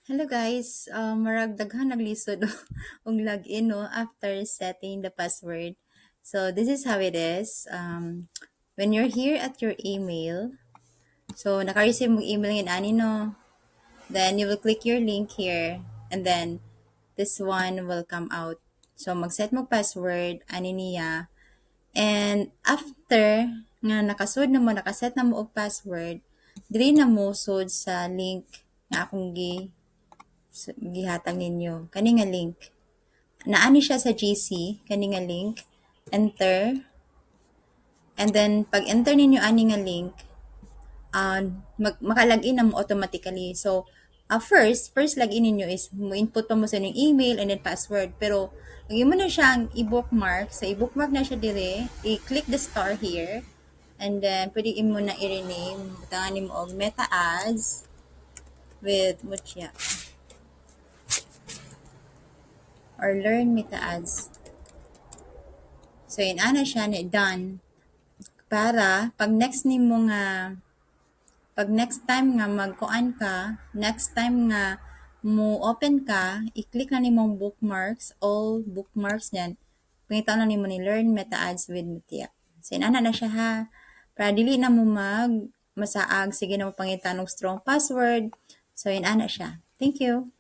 Hello guys, maragdaghan naglisod og login no after setting the password. So this is how it is. When you're here at your email, so naka-receive mo email ngin ani no, then you will click your link here and then this one will come out. So mag-set mo password ani niya and after nga nakasud na mo nakaset na mo og password, dili na mo sud sa link nga akong gihatag ninyo kani nga link naani siya sa GC kani nga link enter and then pag enter ninyo ani nga link makalagin na mo automatically so first login ninyo is mo input pa mo sa inyong email and then password pero lagi mo na siyang i-bookmark so i-bookmark na siya dire i-click the star here and then pwede mo na i-rename butangan mo og meta ads with Mutia or learn meta ads. So, yun ana siya na done. Para, pag next time nga magkuan ka, next time nga mo open ka, i-click na nimong bookmarks, all bookmarks niyan. Pangita na nimo ni Learn Meta Ads with Mutia. So, yun ana na siya ha. Para dili na mo masaag, sige na mo pangitanong strong password. So, yun ana siya. Thank you.